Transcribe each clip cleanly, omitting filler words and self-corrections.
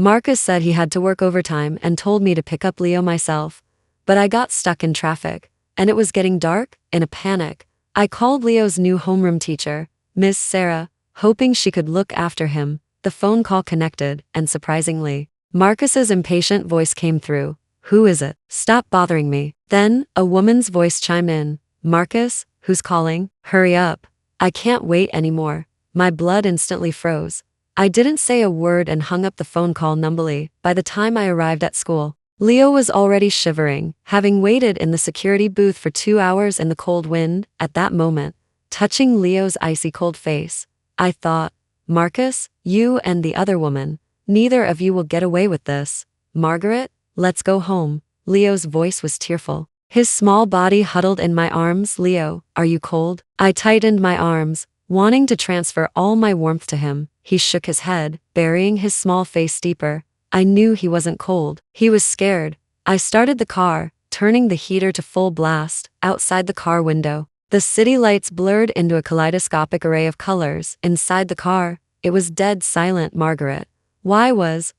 Marcus said he had to work overtime and told me to pick up Leo myself. But I got stuck in traffic, and it was getting dark. In a panic, I called Leo's new homeroom teacher, Miss Sarah, hoping she could look after him. The phone call connected, and surprisingly, Marcus's impatient voice came through. "Who is it? Stop bothering me." Then, a woman's voice chimed in. "Marcus, who's calling? Hurry up. I can't wait anymore." My blood instantly froze. I didn't say a word and hung up the phone call numbly. By the time I arrived at school, Leo was already shivering, having waited in the security booth for 2 hours in the cold wind. At that moment, touching Leo's icy cold face, I thought, "Marcus, you and the other woman, neither of you will get away with this. Margaret, let's go home." Leo's voice was tearful. His small body huddled in my arms. "Leo, are you cold?" I tightened my arms, wanting to transfer all my warmth to him. He shook his head, burying his small face deeper. I knew he wasn't cold. He was scared. I started the car, turning the heater to full blast. Outside the car window, the city lights blurred into a kaleidoscopic array of colors. Inside the car, it was dead silent. "Margaret, why was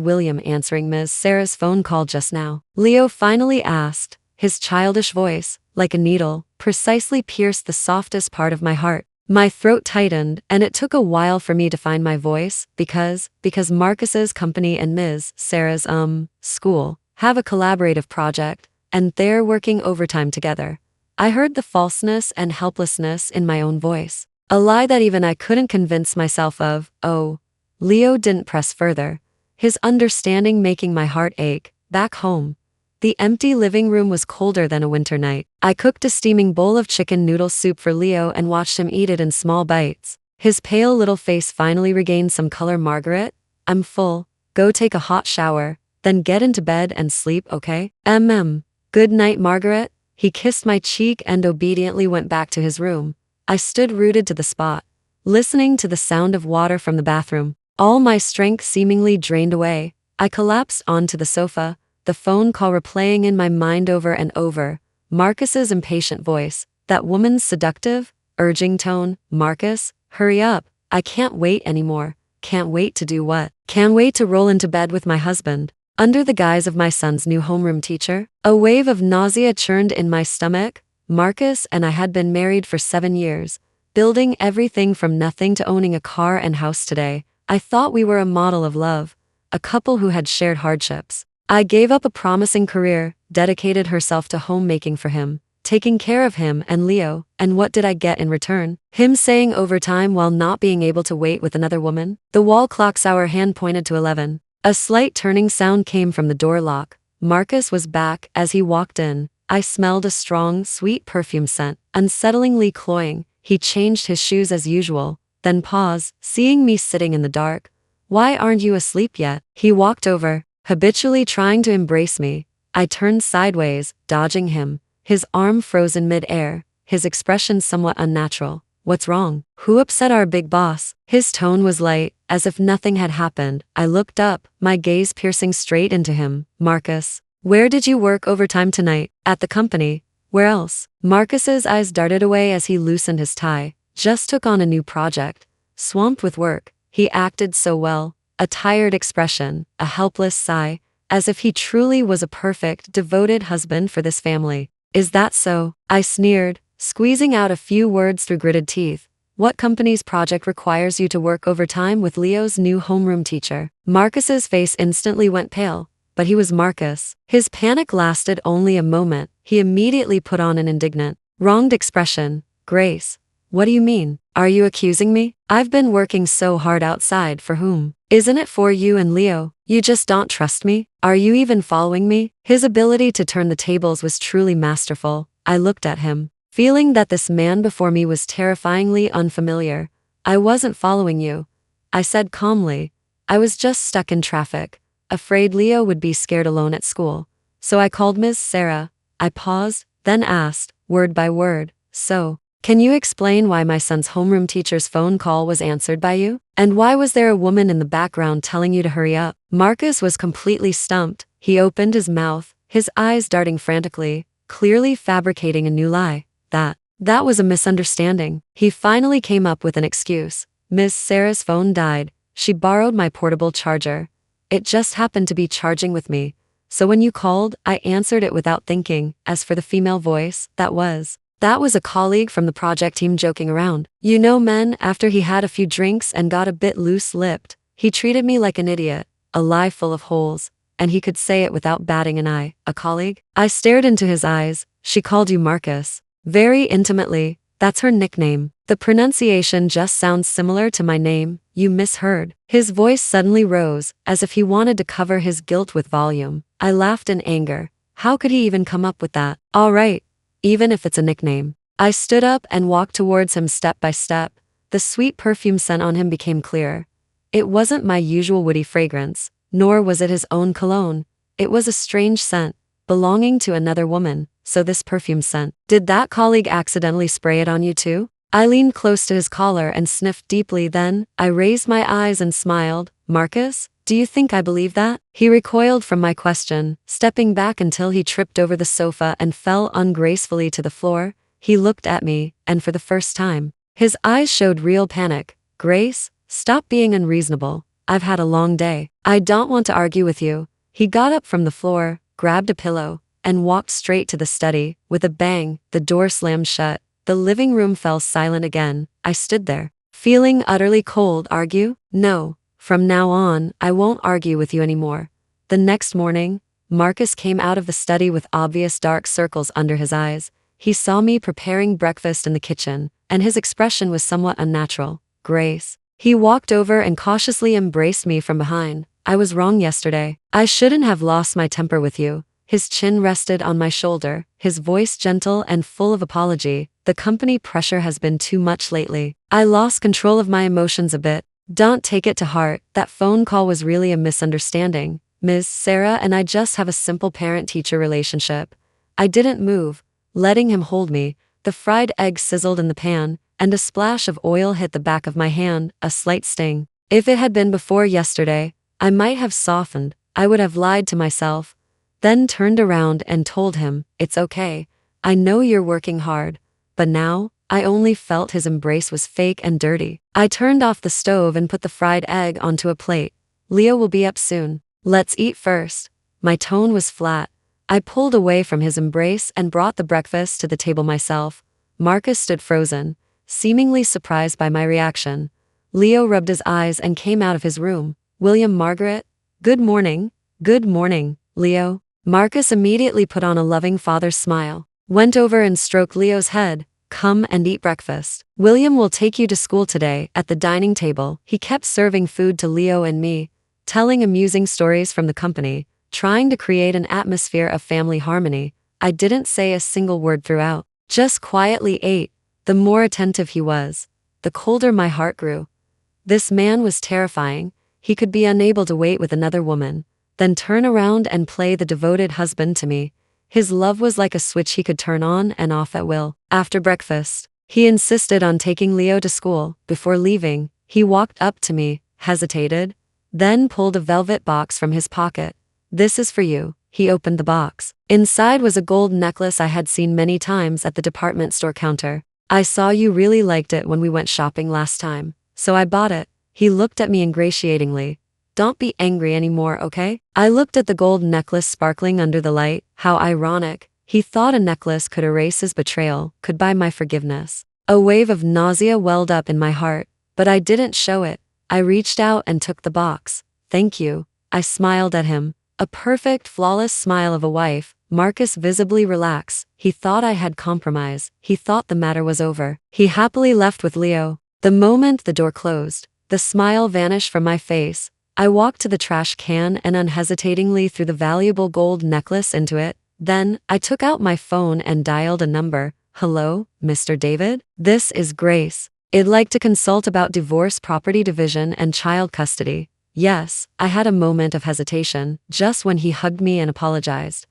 William answering Ms. Sarah's phone call just now?" Leo finally asked. His childish voice, like a needle, precisely pierced the softest part of my heart. My throat tightened, and it took a while for me to find my voice, because Marcus's company and Ms. Sarah's, school, have a collaborative project, and they're working overtime together. I heard the falseness and helplessness in my own voice. A lie that even I couldn't convince myself of. "Oh." Leo didn't press further, his understanding making my heart ache. Back home, the empty living room was colder than a winter night. I cooked a steaming bowl of chicken noodle soup for Leo and watched him eat it in small bites. His pale little face finally regained some color. "Margaret, I'm full. Go take a hot shower, then get into bed and sleep, okay? Good night, Margaret." He kissed my cheek and obediently went back to his room. I stood rooted to the spot, listening to the sound of water from the bathroom. All my strength seemingly drained away. I collapsed onto the sofa, the phone call replaying in my mind over and over. Marcus's impatient voice, that woman's seductive, urging tone. "Marcus, hurry up. I can't wait anymore." Can't wait to do what? Can't wait to roll into bed with my husband, under the guise of my son's new homeroom teacher. A wave of nausea churned in my stomach. Marcus and I had been married for 7 years, building everything from nothing to owning a car and house today. I thought we were a model of love, a couple who had shared hardships. I gave up a promising career, dedicated herself to homemaking for him, taking care of him and Leo, and what did I get in return? Him saying overtime while not being able to wait with another woman? The wall clock's hour hand pointed to 11. A slight turning sound came from the door lock. Marcus was back. As he walked in, I smelled a strong, sweet perfume scent, unsettlingly cloying. He changed his shoes as usual, then paused, seeing me sitting in the dark. "Why aren't you asleep yet?" He walked over, habitually trying to embrace me. I turned sideways, dodging him, his arm frozen mid-air, his expression somewhat unnatural. "What's wrong? Who upset our big boss?" His tone was light, as if nothing had happened. I looked up, my gaze piercing straight into him. "Marcus, where did you work overtime tonight?" "At the company. Where else?" Marcus's eyes darted away as he loosened his tie. "Just took on a new project. Swamped with work." He acted so well. A tired expression, a helpless sigh, as if he truly was a perfect, devoted husband for this family. "Is that so?" I sneered, squeezing out a few words through gritted teeth. "What company's project requires you to work overtime with Leo's new homeroom teacher?" Marcus's face instantly went pale, but he was Marcus. His panic lasted only a moment. He immediately put on an indignant, wronged expression. "Grace, what do you mean? Are you accusing me? I've been working so hard outside. For whom? Isn't it for you and Leo? You just don't trust me? Are you even following me?" His ability to turn the tables was truly masterful. I looked at him, feeling that this man before me was terrifyingly unfamiliar. "I wasn't following you," I said calmly. "I was just stuck in traffic, afraid Leo would be scared alone at school. So I called Ms. Sarah." I paused, then asked, word by word, "So, can you explain why my son's homeroom teacher's phone call was answered by you? And why was there a woman in the background telling you to hurry up?" Marcus was completely stumped. He opened his mouth, his eyes darting frantically, clearly fabricating a new lie. That was a misunderstanding. He finally came up with an excuse. "Miss Sarah's phone died. She borrowed my portable charger." It just happened to be charging with me. So when you called, I answered it without thinking. As for the female voice, that was a colleague from the project team joking around. You know men, after he had a few drinks and got a bit loose-lipped, he treated me like an idiot, a lie full of holes, and he could say it without batting an eye. A colleague? I stared into his eyes. She called you Marcus. Very intimately. That's her nickname. The pronunciation just sounds similar to my name. You misheard. His voice suddenly rose, as if he wanted to cover his guilt with volume. I laughed in anger. How could he even come up with that? All right, even if it's a nickname. I stood up and walked towards him step by step. The sweet perfume scent on him became clear. It wasn't my usual woody fragrance, nor was it his own cologne. It was a strange scent, belonging to another woman. So this perfume scent. Did that colleague accidentally spray it on you too? I leaned close to his collar and sniffed deeply. Then I raised my eyes and smiled. Marcus, do you think I believe that? He recoiled from my question, stepping back until he tripped over the sofa and fell ungracefully to the floor. He looked at me, and for the first time, his eyes showed real panic. Grace, stop being unreasonable. I've had a long day. I don't want to argue with you. He got up from the floor, grabbed a pillow, and walked straight to the study. With a bang, the door slammed shut. The living room fell silent again. I stood there, feeling utterly cold. Argue? No. From now on, I won't argue with you anymore. The next morning, Marcus came out of the study with obvious dark circles under his eyes. He saw me preparing breakfast in the kitchen, and his expression was somewhat unnatural. Grace. He walked over and cautiously embraced me from behind. I was wrong yesterday. I shouldn't have lost my temper with you. His chin rested on my shoulder, his voice gentle and full of apology. The company pressure has been too much lately. I lost control of my emotions a bit. Don't take it to heart. That phone call was really a misunderstanding. Ms. Sarah and I just have a simple parent-teacher relationship. I didn't move, letting him hold me. The fried egg sizzled in the pan, and a splash of oil hit the back of my hand, a slight sting. If it had been before yesterday, I might have softened. I would have lied to myself. Then turned around and told him, it's okay. I know you're working hard. But now, I only felt his embrace was fake and dirty. I turned off the stove and put the fried egg onto a plate. Leo will be up soon. Let's eat first. My tone was flat. I pulled away from his embrace and brought the breakfast to the table myself. Marcus stood frozen, seemingly surprised by my reaction. Leo rubbed his eyes and came out of his room. William, Margaret. Good morning. Good morning, Leo. Marcus immediately put on a loving father's smile, went over and stroked Leo's head. Come and eat breakfast. William will take you to school today. At the dining table, he kept serving food to Leo and me, telling amusing stories from the company, trying to create an atmosphere of family harmony. I didn't say a single word throughout, just quietly ate. The more attentive he was, the colder my heart grew. This man was terrifying. He could be unable to wait with another woman, then turn around and play the devoted husband to me. His love was like a switch he could turn on and off at will. After breakfast, he insisted on taking Leo to school. Before leaving, he walked up to me, hesitated, then pulled a velvet box from his pocket. This is for you. He opened the box. Inside was a gold necklace I had seen many times at the department store counter. I saw you really liked it when we went shopping last time, so I bought it. He looked at me ingratiatingly. Don't be angry anymore, okay? I looked at the gold necklace sparkling under the light. How ironic. He thought a necklace could erase his betrayal, could buy my forgiveness. A wave of nausea welled up in my heart, but I didn't show it. I reached out and took the box. Thank you. I smiled at him. A perfect, flawless smile of a wife. Marcus visibly relaxed. He thought I had compromise. He thought the matter was over. He happily left with Leo. The moment the door closed, the smile vanished from my face. I walked to the trash can and unhesitatingly threw the valuable gold necklace into it. Then, I took out my phone and dialed a number. Hello, Mr. David? This is Grace. I'd like to consult about divorce, property division, and child custody. Yes, I had a moment of hesitation, just when he hugged me and apologized.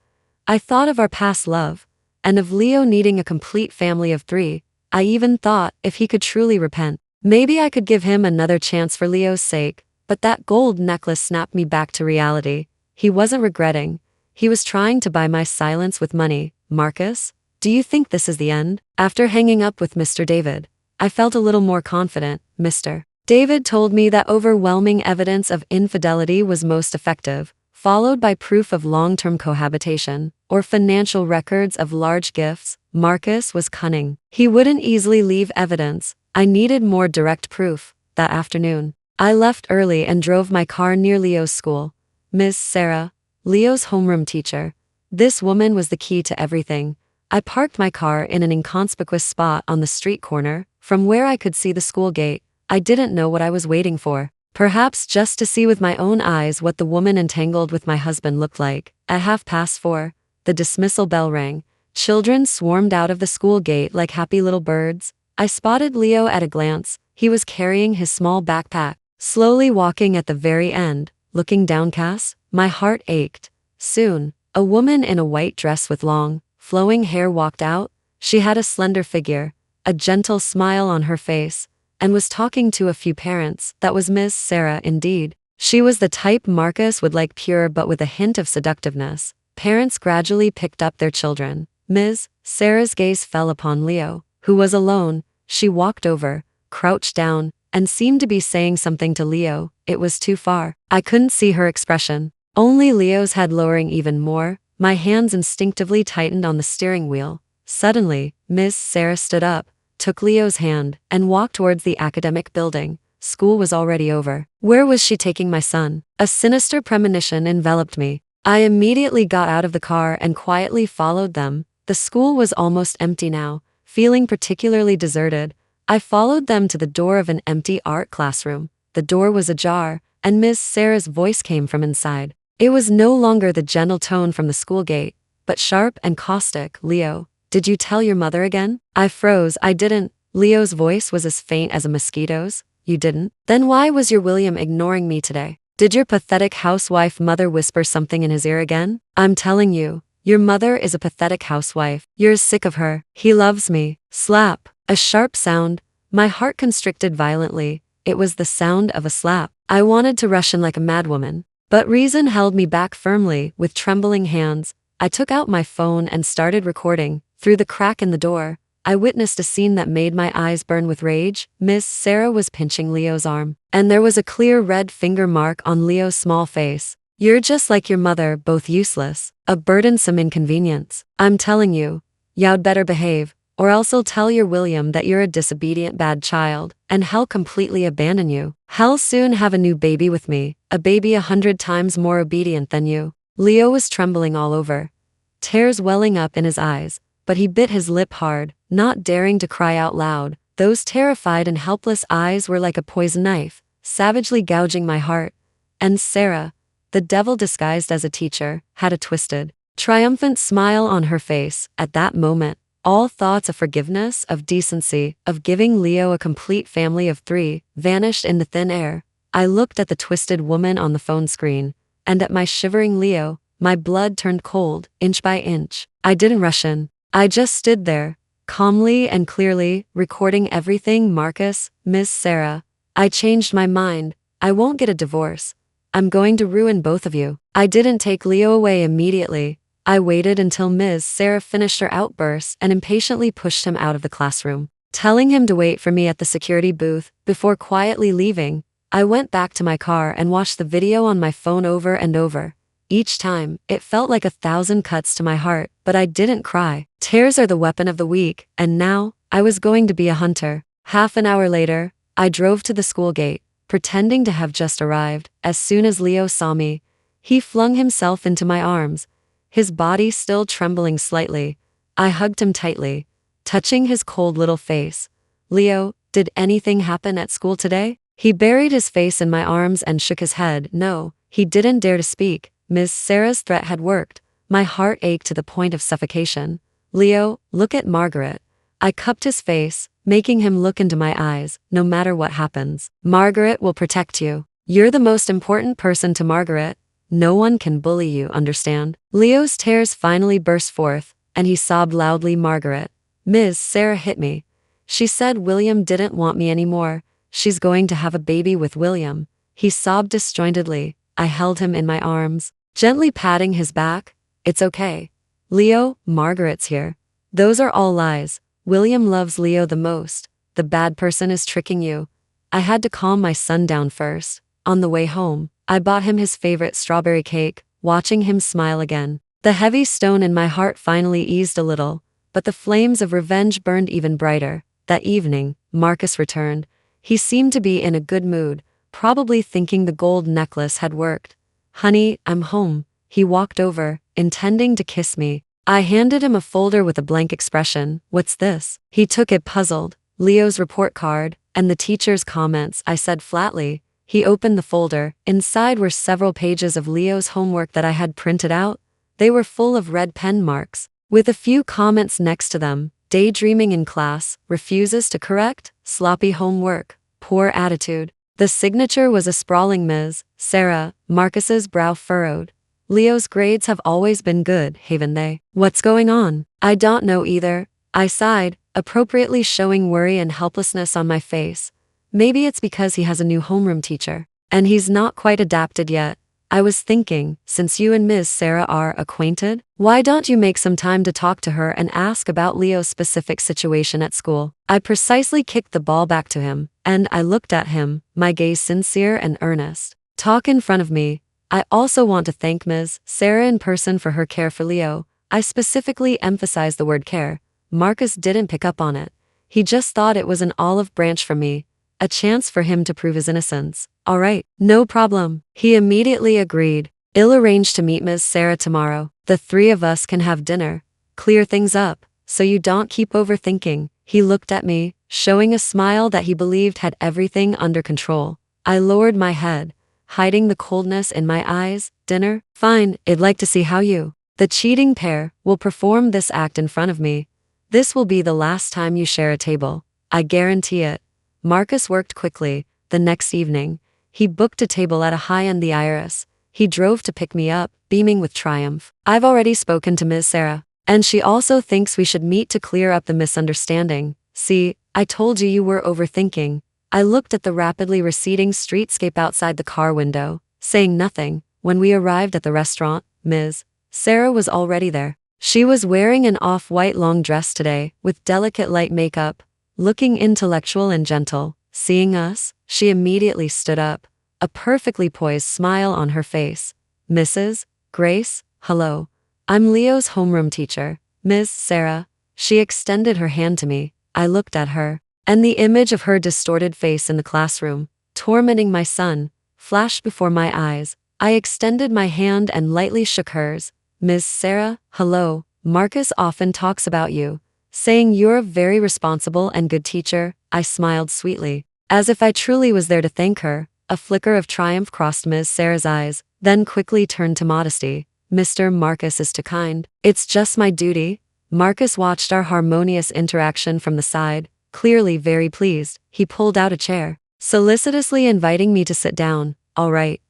I thought of our past love, and of Leo needing a complete family of 3. I even thought, if he could truly repent, maybe I could give him another chance for Leo's sake. But that gold necklace snapped me back to reality. He wasn't regretting. He was trying to buy my silence with money. Marcus, do you think this is the end? After hanging up with Mr. David, I felt a little more confident. Mr. David told me that overwhelming evidence of infidelity was most effective, followed by proof of long-term cohabitation, or financial records of large gifts. Marcus was cunning. He wouldn't easily leave evidence. I needed more direct proof. That afternoon, I left early and drove my car near Leo's school. Miss Sarah, Leo's homeroom teacher. This woman was the key to everything. I parked my car in an inconspicuous spot on the street corner, from where I could see the school gate. I didn't know what I was waiting for. Perhaps just to see with my own eyes what the woman entangled with my husband looked like. At 4:30, the dismissal bell rang. Children swarmed out of the school gate like happy little birds. I spotted Leo at a glance. He was carrying his small backpack, slowly walking at the very end, looking downcast. My heart ached. Soon, a woman in a white dress with long, flowing hair walked out. She had a slender figure, a gentle smile on her face, and was talking to a few parents. That was Miss Sarah indeed. She was the type Marcus would like, pure but with a hint of seductiveness. Parents gradually picked up their children. Ms. Sarah's gaze fell upon Leo, who was alone. She walked over, crouched down, and seemed to be saying something to Leo. It was too far. I couldn't see her expression. Only Leo's head lowering even more. My hands instinctively tightened on the steering wheel. Suddenly, Miss Sarah stood up, took Leo's hand, and walked towards the academic building. School was already over. Where was she taking my son? A sinister premonition enveloped me. I immediately got out of the car and quietly followed them. The school was almost empty now, feeling particularly deserted. I followed them to the door of an empty art classroom. The door was ajar, and Miss Sarah's voice came from inside. It was no longer the gentle tone from the school gate, but sharp and caustic. Leo, did you tell your mother again? I froze. I didn't. Leo's voice was as faint as a mosquito's. You didn't? Then why was your William ignoring me today? Did your pathetic housewife mother whisper something in his ear again? I'm telling you, your mother is a pathetic housewife. You're sick of her. He loves me. Slap. A sharp sound. My heart constricted violently. It was the sound of a slap. I wanted to rush in like a madwoman, but reason held me back firmly. With trembling hands, I took out my phone and started recording. Through the crack in the door, I witnessed a scene that made my eyes burn with rage. Miss Sarah was pinching Leo's arm, and there was a clear red finger mark on Leo's small face. You're just like your mother, both useless, a burdensome inconvenience. I'm telling you, you'd better behave, or else I'll tell your William that you're a disobedient bad child, and he'll completely abandon you. He'll soon have a new baby with me, a baby 100 times more obedient than you. Leo was trembling all over, tears welling up in his eyes, but he bit his lip hard, not daring to cry out loud. Those terrified and helpless eyes were like a poison knife, savagely gouging my heart. And Sarah, the devil disguised as a teacher, had a twisted, triumphant smile on her face. At that moment, all thoughts of forgiveness, of decency, of giving Leo a complete family of 3, vanished in the thin air. I looked at the twisted woman on the phone screen, and at my shivering Leo. My blood turned cold, inch by inch. I didn't rush in. I just stood there, calmly and clearly, recording everything. Marcus, Miss Sarah, I changed my mind. I won't get a divorce. I'm going to ruin both of you. I didn't take Leo away immediately. I waited until Ms. Sarah finished her outburst and impatiently pushed him out of the classroom, telling him to wait for me at the security booth. Before quietly leaving, I went back to my car and watched the video on my phone over and over. Each time, it felt like 1,000 cuts to my heart, but I didn't cry. Tears are the weapon of the weak, and now, I was going to be a hunter. Half an hour later, I drove to the school gate, pretending to have just arrived. As soon as Leo saw me, he flung himself into my arms, his body still trembling slightly. I hugged him tightly, touching his cold little face. Leo, did anything happen at school today? He buried his face in my arms and shook his head. No, he didn't dare to speak. Miss Sarah's threat had worked. My heart ached to the point of suffocation. Leo, look at Margaret. I cupped his face, making him look into my eyes. No matter what happens, Margaret will protect you. You're the most important person to Margaret. No one can bully you, understand? Leo's tears finally burst forth, and he sobbed loudly. Margaret. Ms. Sarah hit me. She said William didn't want me anymore. She's going to have a baby with William. He sobbed disjointedly. I held him in my arms, gently patting his back. It's okay. Leo, Margaret's here. Those are all lies. William loves Leo the most. The bad person is tricking you. I had to calm my son down first. On the way home, I bought him his favorite strawberry cake, watching him smile again. The heavy stone in my heart finally eased a little, but the flames of revenge burned even brighter. That evening, Marcus returned. He seemed to be in a good mood, probably thinking the gold necklace had worked. "Honey, I'm home." He walked over, intending to kiss me. I handed him a folder with a blank expression. "What's this?" He took it puzzled. "Leo's report card, and the teacher's comments," I said flatly. He opened the folder. Inside were several pages of Leo's homework that I had printed out. They were full of red pen marks, with a few comments next to them. "Daydreaming in class, refuses to correct, sloppy homework, poor attitude." The signature was a sprawling Ms. Sarah. Marcus's brow furrowed. "Leo's grades have always been good, haven't they? What's going on?" "I don't know either." I sighed, appropriately showing worry and helplessness on my face. "Maybe it's because he has a new homeroom teacher, and he's not quite adapted yet. I was thinking, since you and Ms. Sarah are acquainted, why don't you make some time to talk to her and ask about Leo's specific situation at school?" I precisely kicked the ball back to him, and I looked at him, my gaze sincere and earnest. "Talk in front of me. I also want to thank Ms. Sarah in person for her care for Leo." I specifically emphasized the word care. Marcus didn't pick up on it. He just thought it was an olive branch from me, a chance for him to prove his innocence. "All right, no problem." He immediately agreed. "I'll arrange to meet Ms. Sarah tomorrow. The three of us can have dinner, clear things up, so you don't keep overthinking." He looked at me, showing a smile that he believed had everything under control. I lowered my head, hiding the coldness in my eyes. "Dinner? Fine, I'd like to see how you, the cheating pair, will perform this act in front of me. This will be the last time you share a table. I guarantee it." Marcus worked quickly. The next evening, he booked a table at a high-end the Iris. He drove to pick me up, beaming with triumph. "I've already spoken to Ms. Sarah, and she also thinks we should meet to clear up the misunderstanding. See, I told you you were overthinking." I looked at the rapidly receding streetscape outside the car window, saying nothing. When we arrived at the restaurant, Ms. Sarah was already there. She was wearing an off-white long dress today, with delicate light makeup, looking intellectual and gentle. Seeing us, she immediately stood up, a perfectly poised smile on her face. "Mrs. Grace, hello. I'm Leo's homeroom teacher, Ms. Sarah." She extended her hand to me. I looked at her, and the image of her distorted face in the classroom, tormenting my son, flashed before my eyes. I extended my hand and lightly shook hers. "Ms. Sarah, hello. Marcus often talks about you, saying you're a very responsible and good teacher." I smiled sweetly, as if I truly was there to thank her. A flicker of triumph crossed Ms. Sarah's eyes, then quickly turned to modesty. "Mr. Marcus is too kind. It's just my duty." Marcus watched our harmonious interaction from the side, clearly very pleased. He pulled out a chair, solicitously inviting me to sit down. All right.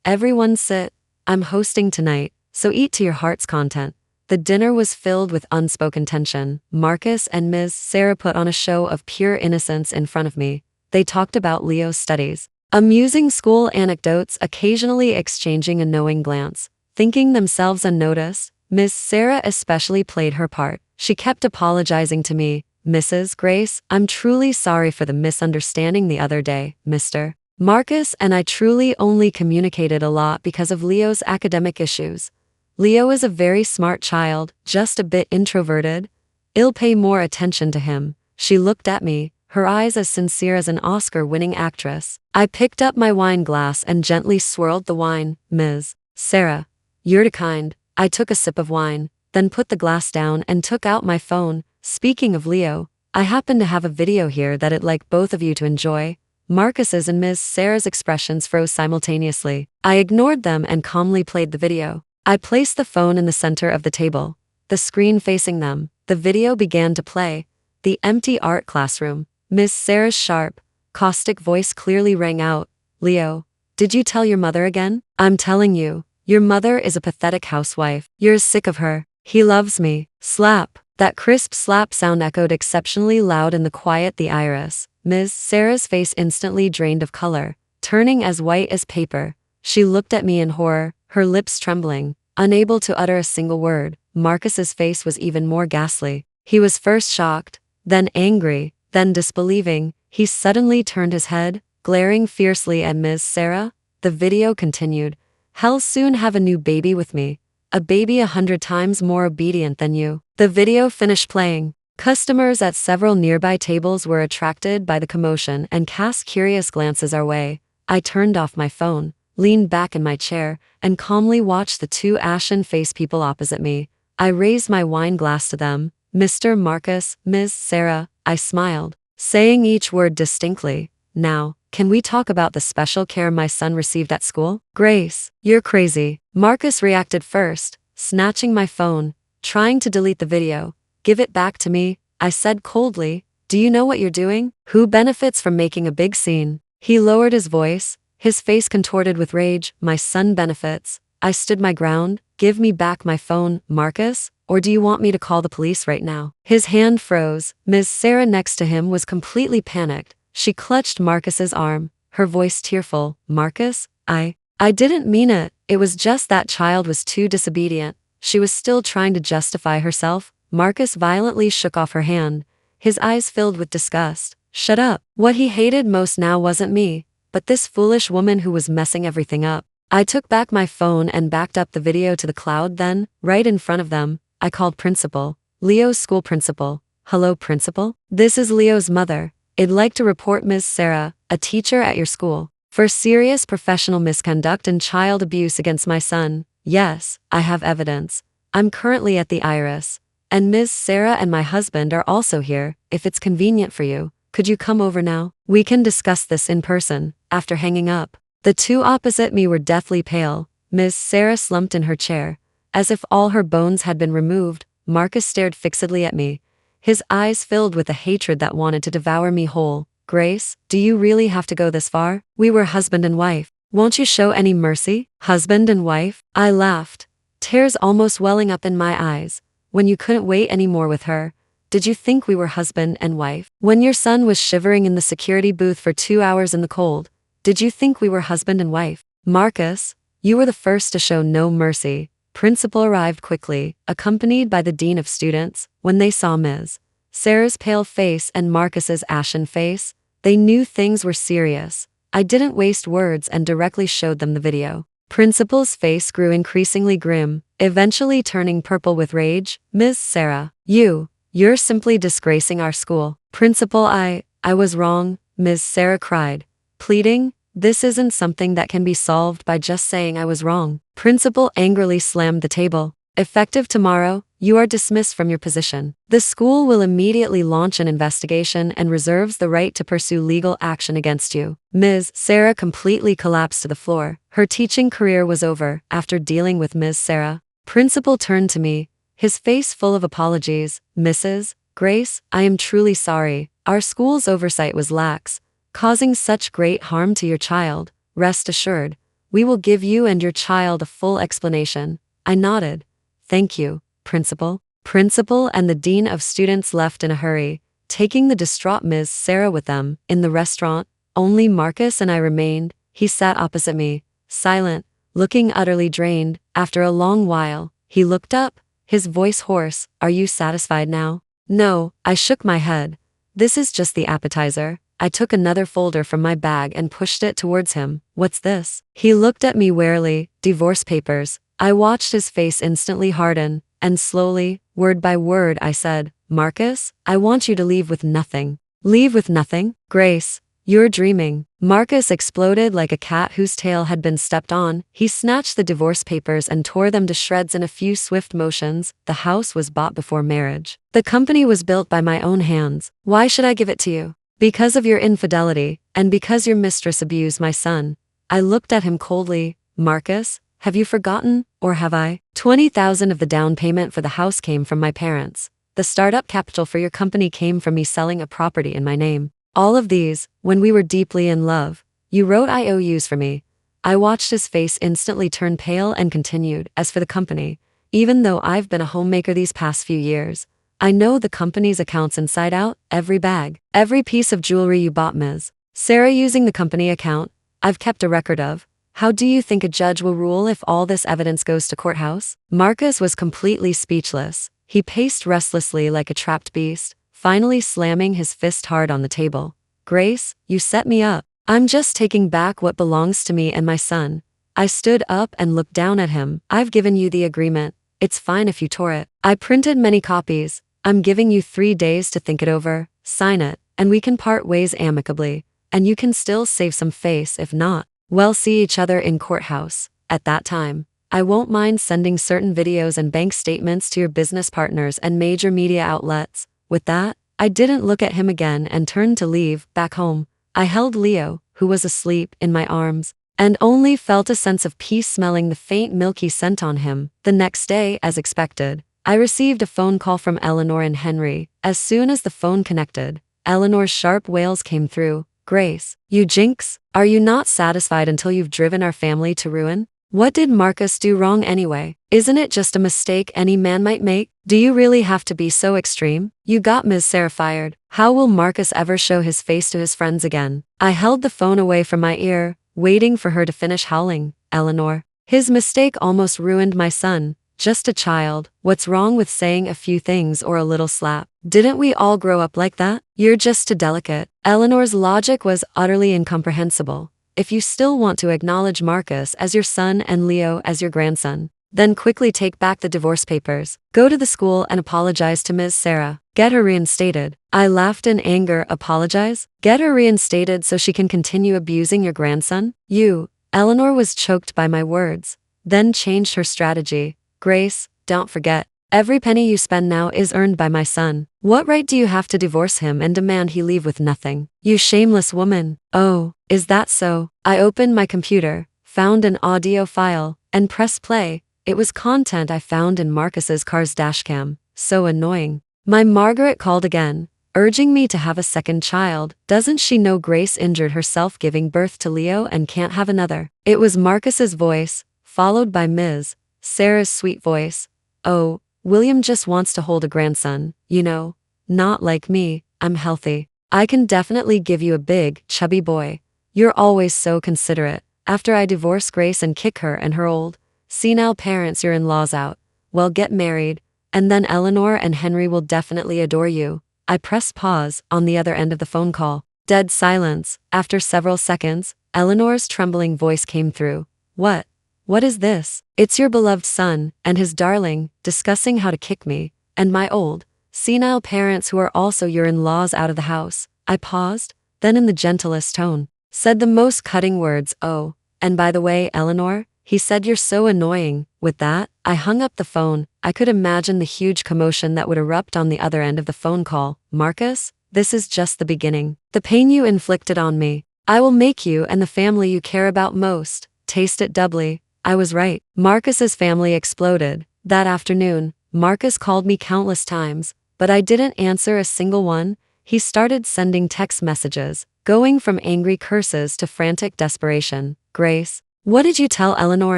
Everyone sit. I'm hosting tonight, so eat to your heart's content." The dinner was filled with unspoken tension. Marcus and Ms. Sarah put on a show of pure innocence in front of me. They talked about Leo's studies, amusing school anecdotes, occasionally exchanging a knowing glance, thinking themselves unnoticed. Ms. Sarah especially played her part. She kept apologizing to me. "Mrs. Grace, I'm truly sorry for the misunderstanding the other day. Mr. Marcus and I truly only communicated a lot because of Leo's academic issues. Leo is a very smart child, just a bit introverted. I'll pay more attention to him." She looked at me, her eyes as sincere as an Oscar-winning actress. I picked up my wine glass and gently swirled the wine. "Ms. Sarah, you're too kind." I took a sip of wine, then put the glass down and took out my phone. "Speaking of Leo, I happen to have a video here that I'd like both of you to enjoy." Marcus's and Ms. Sarah's expressions froze simultaneously. I ignored them and calmly played the video. I placed the phone in the center of the table, the screen facing them. The video began to play. The empty art classroom. Ms. Sarah's sharp, caustic voice clearly rang out. "Leo, did you tell your mother again? I'm telling you, your mother is a pathetic housewife. You're sick of her. He loves me." Slap. That crisp slap sound echoed exceptionally loud in the quiet the Iris. Ms. Sarah's face instantly drained of color, turning as white as paper. She looked at me in horror, her lips trembling, unable to utter a single word. Marcus's face was even more ghastly. He was first shocked, then angry, then disbelieving. He suddenly turned his head, glaring fiercely at Ms. Sarah. The video continued. "He'll soon have a new baby with me. A baby 100 times more obedient than you." The video finished playing. Customers at several nearby tables were attracted by the commotion and cast curious glances our way. I turned off my phone, leaned back in my chair, and calmly watched the two ashen-faced people opposite me. I raised my wine glass to them. "Mr. Marcus, Ms. Sarah," I smiled, saying each word distinctly. "Now, can we talk about the special care my son received at school?" "Grace, you're crazy." Marcus reacted first, snatching my phone, trying to delete the video. "Give it back to me," I said coldly. "Do you know what you're doing? Who benefits from making a big scene?" He lowered his voice, his face contorted with rage. "My son benefits." I stood my ground. "Give me back my phone, Marcus, or do you want me to call the police right now?" His hand froze. Ms. Sarah next to him was completely panicked. She clutched Marcus's arm, her voice tearful. "Marcus, I didn't mean it. It was just that child was too disobedient." She was still trying to justify herself. Marcus violently shook off her hand, his eyes filled with disgust. "Shut up." What he hated most now wasn't me, but this foolish woman who was messing everything up. I took back my phone and backed up the video to the cloud. Then, right in front of them, I called Principal, Leo's school principal. "Hello, Principal? This is Leo's mother. I'd like to report Ms. Sarah, a teacher at your school, for serious professional misconduct and child abuse against my son." "Yes, I have evidence. I'm currently at the Iris, and Ms. Sarah and my husband are also here. If it's convenient for you, could you come over now? We can discuss this in person." After hanging up, the two opposite me were deathly pale. Ms. Sarah slumped in her chair, as if all her bones had been removed. Marcus stared fixedly at me, his eyes filled with a hatred that wanted to devour me whole. "Grace, do you really have to go this far? We were husband and wife. Won't you show any mercy?" "Husband and wife?" I laughed, tears almost welling up in my eyes. "When you couldn't wait anymore with her, did you think we were husband and wife? When your son was shivering in the security booth for 2 hours in the cold, did you think we were husband and wife?" "Marcus, you were the first to show no mercy." Principal arrived quickly, accompanied by the dean of students. When they saw Ms. Sarah's pale face and Marcus's ashen face, they knew things were serious. I didn't waste words and directly showed them the video. Principal's face grew increasingly grim, eventually turning purple with rage. "Ms. Sarah, you're simply disgracing our school." "Principal, I was wrong," Ms. Sarah cried, pleading. "This isn't something that can be solved by just saying I was wrong." Principal angrily slammed the table. "Effective tomorrow, you are dismissed from your position. The school will immediately launch an investigation and reserves the right to pursue legal action against you." Ms. Sarah completely collapsed to the floor. Her teaching career was over. After dealing with Ms. Sarah, Principal turned to me, his face full of apologies. "Mrs. Grace, I am truly sorry. Our school's oversight was lax, causing such great harm to your child. Rest assured, we will give you and your child a full explanation." I nodded. "Thank you, Principal." Principal and the dean of students left in a hurry, taking the distraught Ms. Sarah with them. In the restaurant, only Marcus and I remained. He sat opposite me, silent, looking utterly drained. After a long while, he looked up, his voice hoarse. "Are you satisfied now?" "No," I shook my head. "This is just the appetizer." I took another folder from my bag and pushed it towards him. "What's this?" He looked at me warily. "Divorce papers." I watched his face instantly harden, and slowly, word by word, I said, "Marcus, I want you to leave with nothing." "Leave with nothing?" "Grace, you're dreaming." Marcus exploded like a cat whose tail had been stepped on. He snatched the divorce papers and tore them to shreds in a few swift motions. "The house was bought before marriage. The company was built by my own hands. Why should I give it to you?" "Because of your infidelity, and because your mistress abused my son." I looked at him coldly. "Marcus, have you forgotten, or have I? 20,000 of the down payment for the house came from my parents. The startup capital for your company came from me selling a property in my name. All of these, when we were deeply in love. You wrote IOUs for me." I watched his face instantly turn pale and continued. "As for the company, even though I've been a homemaker these past few years, I know the company's accounts inside out, every bag, every piece of jewelry you bought Ms. Sarah using the company account, I've kept a record of. How do you think a judge will rule if all this evidence goes to courthouse?" Marcus was completely speechless. He paced restlessly like a trapped beast, finally slamming his fist hard on the table. Grace, you set me up. I'm just taking back what belongs to me and my son. I stood up and looked down at him. I've given you the agreement. It's fine if you tore it. I printed many copies. I'm giving you 3 days to think it over, sign it, and we can part ways amicably. And you can still save some face if not. We'll see each other in courthouse. At that time, I won't mind sending certain videos and bank statements to your business partners and major media outlets. With that, I didn't look at him again and turned to leave, back home. I held Leo, who was asleep, in my arms, and only felt a sense of peace smelling the faint milky scent on him. The next day, as expected, I received a phone call from Eleanor and Henry. As soon as the phone connected, Eleanor's sharp wails came through. Grace, you jinx, are you not satisfied until you've driven our family to ruin? What did Marcus do wrong anyway? Isn't it just a mistake any man might make? Do you really have to be so extreme? You got Ms. Sarah fired. How will Marcus ever show his face to his friends again? I held the phone away from my ear, waiting for her to finish howling. Eleanor, his mistake almost ruined my son. Just a child. What's wrong with saying a few things or a little slap? Didn't we all grow up like that? You're just too delicate. Eleanor's logic was utterly incomprehensible. If you still want to acknowledge Marcus as your son and Leo as your grandson, then quickly take back the divorce papers. Go to the school and apologize to Ms. Sarah. Get her reinstated. I laughed in anger. Apologize? Get her reinstated so she can continue abusing your grandson? You. Eleanor was choked by my words, then changed her strategy. Grace, don't forget, every penny you spend now is earned by my son. What right do you have to divorce him and demand he leave with nothing? You shameless woman. Oh, is that so? I opened my computer, found an audio file, and pressed play. It was content I found in Marcus's car's dashcam. So annoying. My Margaret called again, urging me to have a second child. Doesn't she know Grace injured herself giving birth to Leo and can't have another? It was Marcus's voice, followed by Ms. Sarah's sweet voice. Oh, William just wants to hold a grandson, you know. Not like me, I'm healthy. I can definitely give you a big, chubby boy. You're always so considerate. After I divorce Grace and kick her and her old, senile parents your in-laws out, well, get married, and then Eleanor and Henry will definitely adore you. I pressed pause on the other end of the phone call. Dead silence. After several seconds, Eleanor's trembling voice came through. What? What is this? It's your beloved son and his darling, discussing how to kick me, and my old, senile parents who are also your in-laws out of the house. I paused, then in the gentlest tone, said the most cutting words. Oh, and by the way, Eleanor, he said you're so annoying. With that, I hung up the phone. I could imagine the huge commotion that would erupt on the other end of the phone call. Marcus, this is just the beginning. The pain you inflicted on me, I will make you and the family you care about most taste it doubly. I was right. Marcus's family exploded. That afternoon, Marcus called me countless times, but I didn't answer a single one. He started sending text messages, going from angry curses to frantic desperation. Grace, what did you tell Eleanor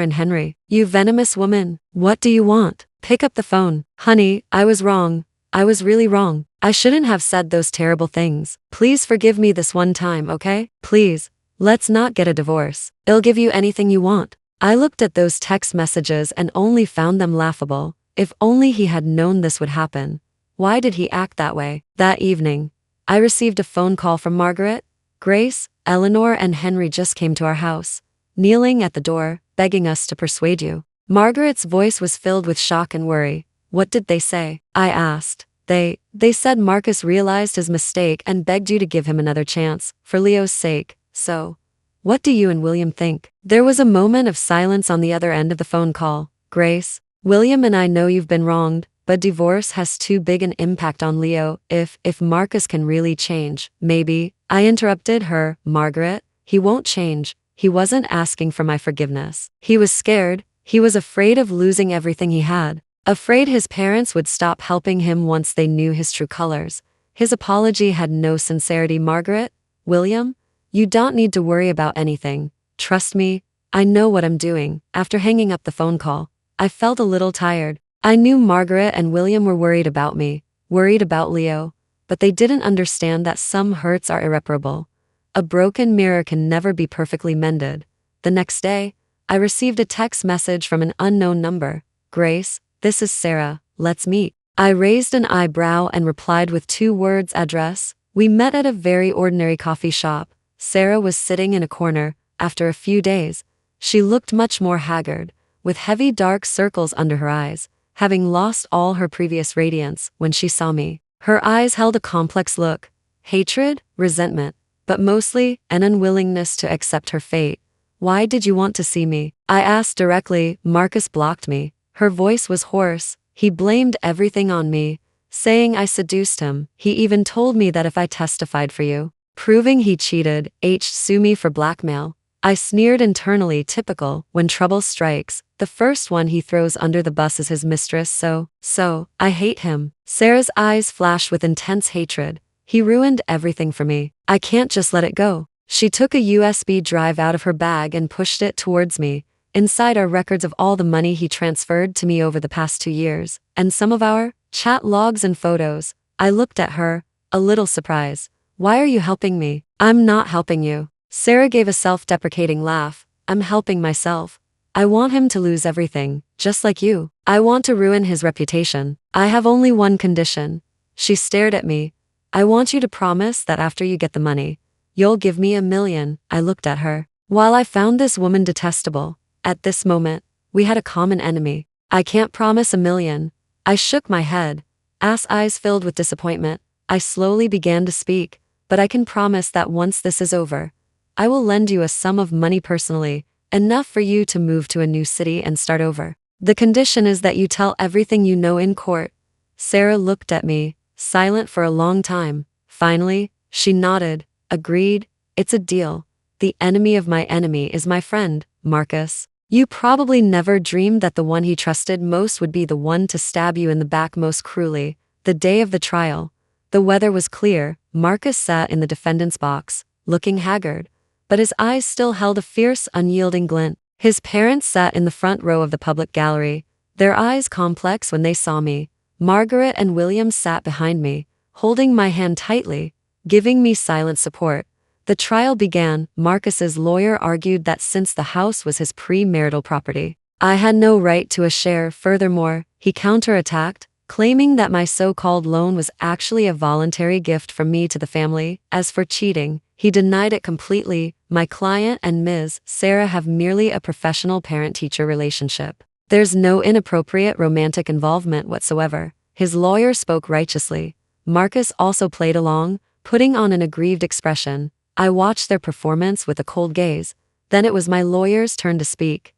and Henry? You venomous woman. What do you want? Pick up the phone. Honey, I was wrong. I was really wrong. I shouldn't have said those terrible things. Please forgive me this one time, okay? Please, let's not get a divorce. I'll give you anything you want. I looked at those text messages and only found them laughable. If only he had known this would happen. Why did he act that way? That evening, I received a phone call from Margaret. Grace, Eleanor and Henry just came to our house, kneeling at the door, begging us to persuade you. Margaret's voice was filled with shock and worry. What did they say? I asked. They said Marcus realized his mistake and begged you to give him another chance, for Leo's sake. So, what do you and William think? There was a moment of silence on the other end of the phone call. Grace, William and I know you've been wronged, but divorce has too big an impact on Leo. If Marcus can really change, maybe. I interrupted her. Margaret, he won't change. He wasn't asking for my forgiveness. He was scared. He was afraid of losing everything he had. Afraid his parents would stop helping him once they knew his true colors. His apology had no sincerity. Margaret, William, you don't need to worry about anything. Trust me, I know what I'm doing. After hanging up the phone call, I felt a little tired. I knew Margaret and William were worried about me, worried about Leo, but they didn't understand that some hurts are irreparable. A broken mirror can never be perfectly mended. The next day, I received a text message from an unknown number. Grace, this is Sarah, let's meet. I raised an eyebrow and replied with 2 words, address. We met at a very ordinary coffee shop. Sarah was sitting in a corner. After a few days, she looked much more haggard, with heavy dark circles under her eyes, having lost all her previous radiance when she saw me. Her eyes held a complex look, hatred, resentment, but mostly an unwillingness to accept her fate. "Why did you want to see me?" I asked directly. Marcus blocked me. Her voice was hoarse. He blamed everything on me, saying I seduced him. He even told me that if I testified for you, proving he cheated, sue me for blackmail. I sneered internally. Typical. When trouble strikes, the first one he throws under the bus is his mistress. So, I hate him. Sarah's eyes flashed with intense hatred. He ruined everything for me. I can't just let it go. She took a USB drive out of her bag and pushed it towards me. Inside are records of all the money he transferred to me over the past 2 years, and some of our chat logs and photos. I looked at her, a little surprised. "Why are you helping me?" "I'm not helping you." Sarah gave a self-deprecating laugh. "I'm helping myself. I want him to lose everything, just like you. I want to ruin his reputation. I have only one condition." She stared at me. "I want you to promise that after you get the money, you'll give me $1 million. I looked at her. While I found this woman detestable, at this moment, we had a common enemy. "I can't promise $1 million. I shook my head, eyes filled with disappointment. I slowly began to speak. "But I can promise that once this is over, I will lend you a sum of money personally, enough for you to move to a new city and start over. The condition is that you tell everything you know in court." Sarah looked at me, silent for a long time. Finally, she nodded, agreed. "It's a deal. The enemy of my enemy is my friend, Marcus. You probably never dreamed that the one he trusted most would be the one to stab you in the back most cruelly." The day of the trial, the weather was clear. Marcus sat in the defendant's box, looking haggard, but his eyes still held a fierce, unyielding glint. His parents sat in the front row of the public gallery, their eyes complex when they saw me. Margaret and William sat behind me, holding my hand tightly, giving me silent support. The trial began. Marcus's lawyer argued that since the house was his premarital property, I had no right to a share. Furthermore, he counterattacked, claiming that my so-called loan was actually a voluntary gift from me to the family. As for cheating, he denied it completely. My client and Ms. Sarah have merely a professional parent-teacher relationship. There's no inappropriate romantic involvement whatsoever. His lawyer spoke righteously. Marcus also played along, putting on an aggrieved expression. I watched their performance with a cold gaze. Then it was my lawyer's turn to speak.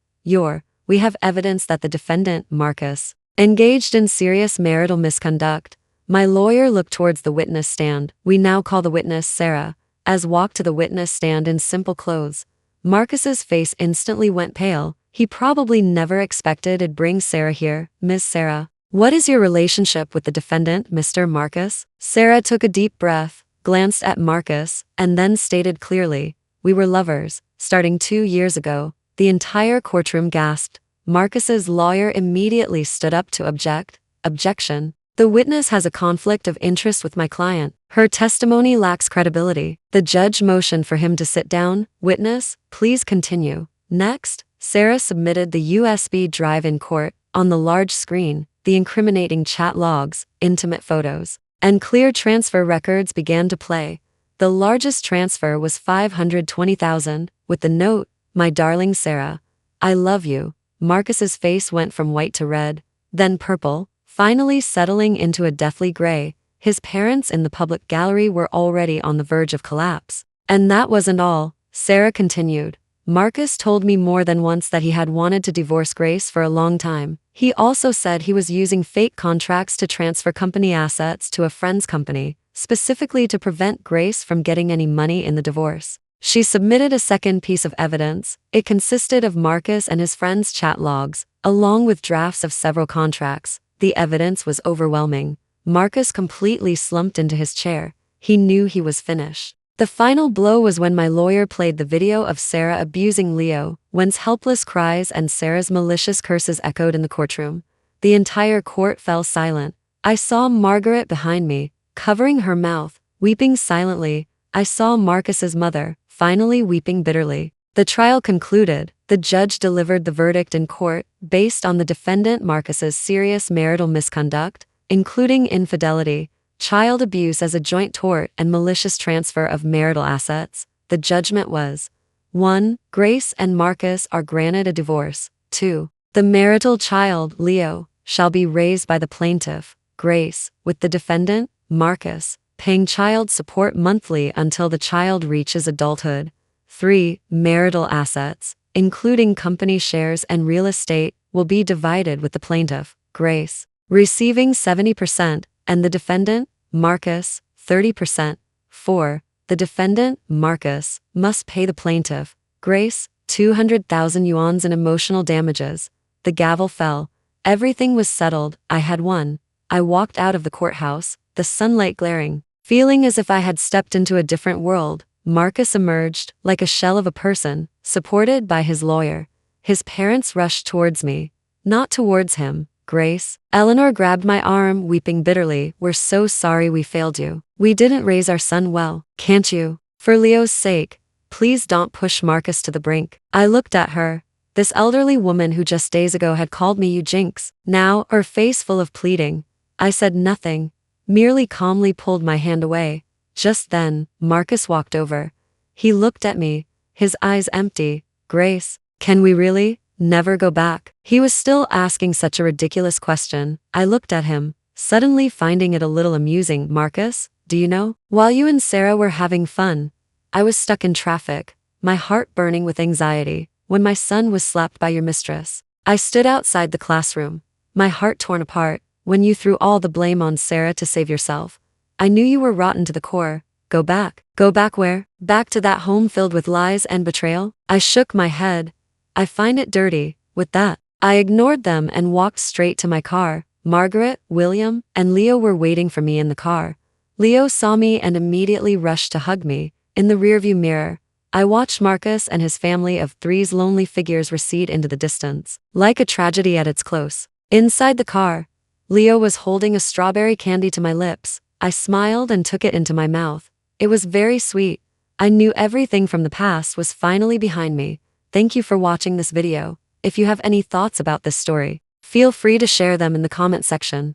We have evidence that the defendant, Marcus, engaged in serious marital misconduct." My lawyer looked towards the witness stand. "We now call the witness Sarah." As walked to the witness stand in simple clothes. Marcus's face instantly went pale. He probably never expected it'd bring Sarah here. "Ms. Sarah, what is your relationship with the defendant, Mr. Marcus?" Sarah took a deep breath, glanced at Marcus, and then stated clearly, "We were lovers, starting 2 years ago." The entire courtroom gasped. Marcus's lawyer immediately stood up to object. "Objection. The witness has a conflict of interest with my client. Her testimony lacks credibility." The judge motioned for him to sit down. "Witness, please continue." Next, Sarah submitted the USB drive in court. On the large screen, the incriminating chat logs, intimate photos, and clear transfer records began to play. The largest transfer was $520,000, with the note, "My darling Sarah, I love you." Marcus's face went from white to red, then purple, finally settling into a deathly gray. His parents in the public gallery were already on the verge of collapse. "And that wasn't all," Sarah continued. "Marcus told me more than once that he had wanted to divorce Grace for a long time. He also said he was using fake contracts to transfer company assets to a friend's company, specifically to prevent Grace from getting any money in the divorce." She submitted a second piece of evidence. It consisted of Marcus and his friend's chat logs, along with drafts of several contracts. The evidence was overwhelming. Marcus completely slumped into his chair. He knew he was finished. The final blow was when my lawyer played the video of Sarah abusing Leo, whence helpless cries and Sarah's malicious curses echoed in the courtroom. The entire court fell silent. I saw Margaret behind me, covering her mouth, weeping silently. I saw Marcus's mother, finally weeping bitterly. The trial concluded. The judge delivered the verdict in court, based on the defendant Marcus's serious marital misconduct, including infidelity, child abuse as a joint tort and malicious transfer of marital assets. The judgment was 1. Grace and Marcus are granted a divorce. 2. The marital child, Leo, shall be raised by the plaintiff, Grace, with the defendant, Marcus, paying child support monthly until the child reaches adulthood. 3. Marital assets, including company shares and real estate, will be divided with the plaintiff, Grace, receiving 70%, and the defendant, Marcus, 30%. 4. The defendant, Marcus, must pay the plaintiff, Grace, 200,000 yuan in emotional damages. The gavel fell. Everything was settled. I had won. I walked out of the courthouse, the sunlight glaring, feeling as if I had stepped into a different world. Marcus emerged, like a shell of a person, supported by his lawyer. His parents rushed towards me. Not towards him, Grace. Eleanor grabbed my arm, weeping bitterly. We're so sorry we failed you. We didn't raise our son well. Can't you? For Leo's sake, please don't push Marcus to the brink. I looked at her. This elderly woman who just days ago had called me you jinx. Now, her face full of pleading. I said nothing, merely calmly pulled my hand away. Just then, Marcus walked over. He looked at me, his eyes empty. Grace, can we really never go back? He was still asking such a ridiculous question. I looked at him, suddenly finding it a little amusing. Marcus, do you know? While you and Sarah were having fun, I was stuck in traffic, my heart burning with anxiety, when my son was slapped by your mistress. I stood outside the classroom, my heart torn apart, when you threw all the blame on Sarah to save yourself. I knew you were rotten to the core. Go back. Go back where? Back to that home filled with lies and betrayal? I shook my head. I find it dirty. With that, I ignored them and walked straight to my car. Margaret, William, and Leo were waiting for me in the car. Leo saw me and immediately rushed to hug me. In the rearview mirror, I watched Marcus and his family of 3's lonely figures recede into the distance, like a tragedy at its close. Inside the car, Leo was holding a strawberry candy to my lips. I smiled and took it into my mouth. It was very sweet. I knew everything from the past was finally behind me. Thank you for watching this video. If you have any thoughts about this story, feel free to share them in the comment section.